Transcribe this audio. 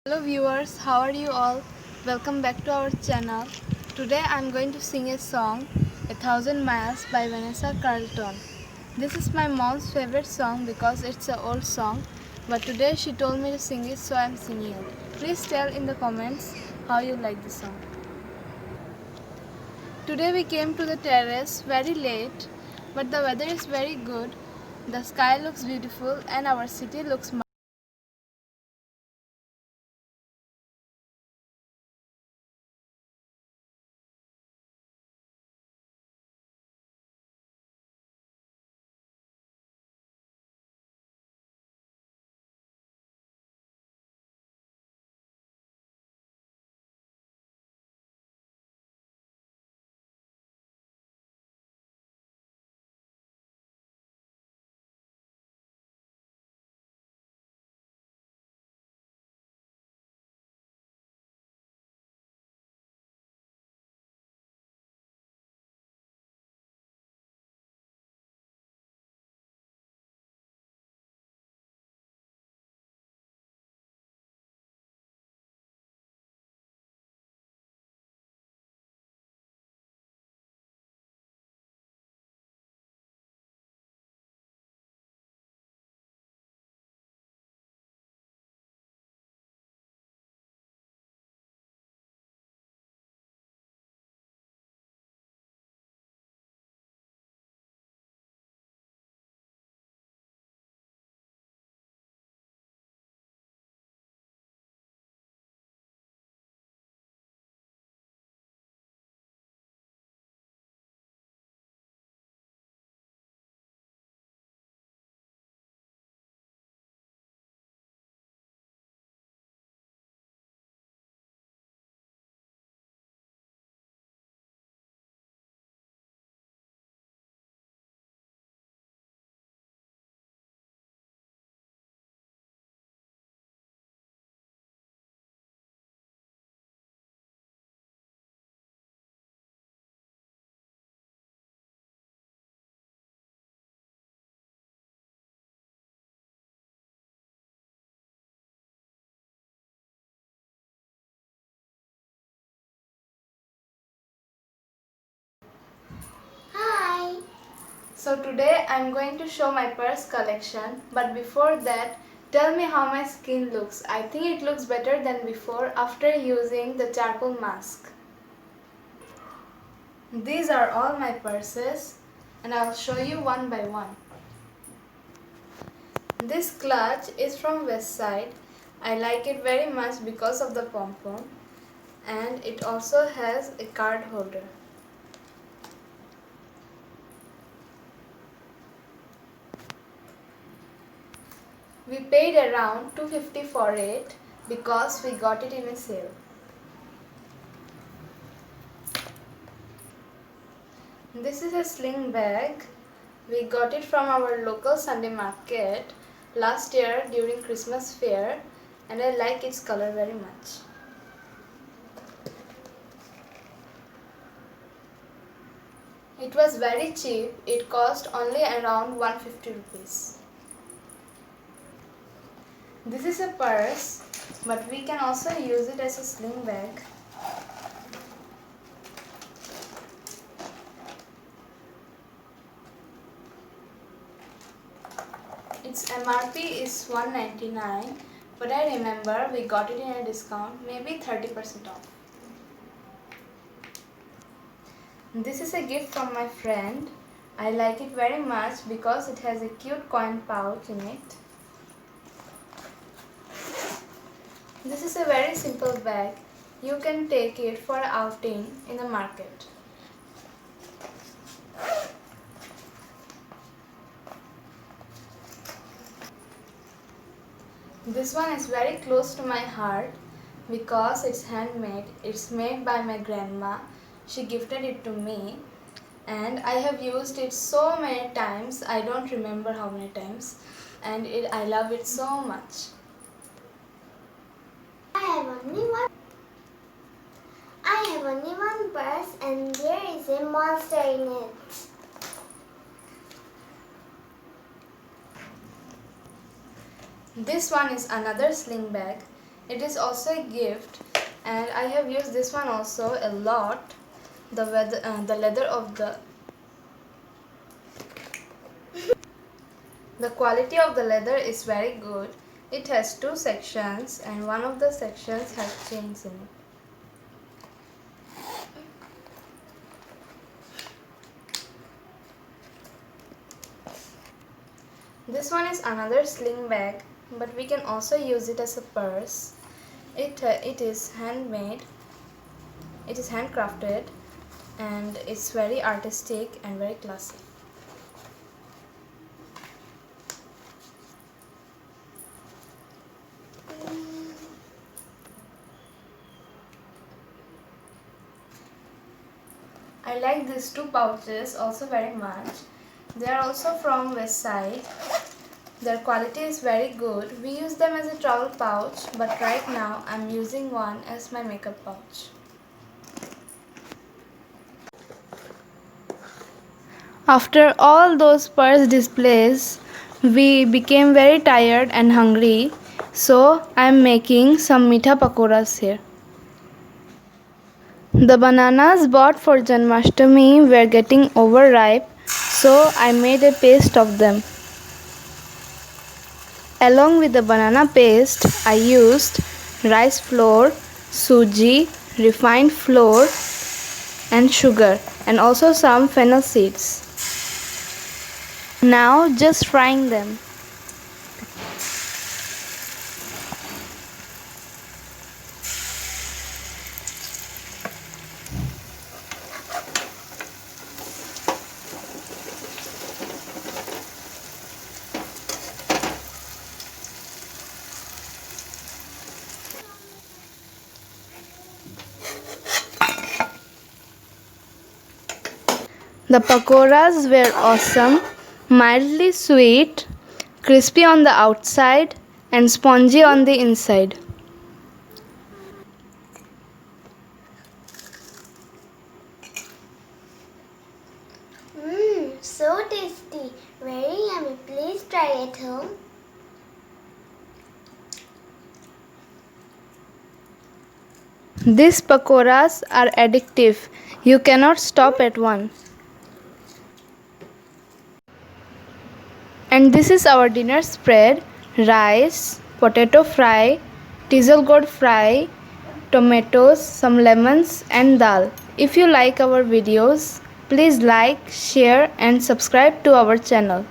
Hello viewers, how are you all? Welcome back to our channel. Today I am going to sing a song, A Thousand Miles by Vanessa Carlton. This is my mom's favorite song because it's an old song, but today she told me to sing it, so I am singing it. Please tell in the comments how you like the song. Today we came to the terrace very late, but the weather is very good. The sky looks beautiful and our city looks Hi! So today I'm going to show my purse collection, but before that, tell me how my skin looks. I think it looks better than before after using the charcoal mask. These are all my purses and I'll show you one by one. This clutch is from Westside. I like it very much because of the pom-pom, and it also has a card holder. We paid around $250 for it because we got it in a sale. This is a sling bag. We got it from our local Sunday market last year during Christmas fair, and I like its color very much. It was very cheap. It cost only around 150 rupees. This is a purse, but we can also use it as a sling bag. Its MRP is $199, but I remember we got it in a discount, maybe 30% off. This is a gift from my friend. I like it very much because it has a cute coin pouch in it. This is a very simple bag. You can take it for outing in the market. This one is very close to my heart because it's handmade. It's made by my grandma. She gifted it to me and I have used it so many times. I don't remember how many times, and I love it so much. I have only one purse and there is a monster in it. This one is another sling bag. It is also a gift, and I have used this one also a lot. The leather of the quality of the leather is very good. It has two sections, and one of the sections has chains in it. This one is another sling bag, but we can also use it as a purse. It is handmade, it is handcrafted, and it's very artistic and very classy. I like these two pouches also very much. They are also from Westside. Their quality is very good. We use them as a travel pouch, but right now I'm using one as my makeup pouch. After all those purse displays, we became very tired and hungry, so I'm making some meetha pakoras here. The bananas bought for Janmashtami were getting overripe, so I made a paste of them. Along with the banana paste, I used rice flour, suji, refined flour, and sugar, and also some fennel seeds. Now just frying them. The pakoras were awesome, mildly sweet, crispy on the outside and spongy on the inside. So tasty. Very yummy. Please try at home. These pakoras are addictive. You cannot stop at one. And this is our dinner spread: rice, potato fry, teasel gourd fry, tomatoes, some lemons and dal. If you like our videos, please like, share and subscribe to our channel.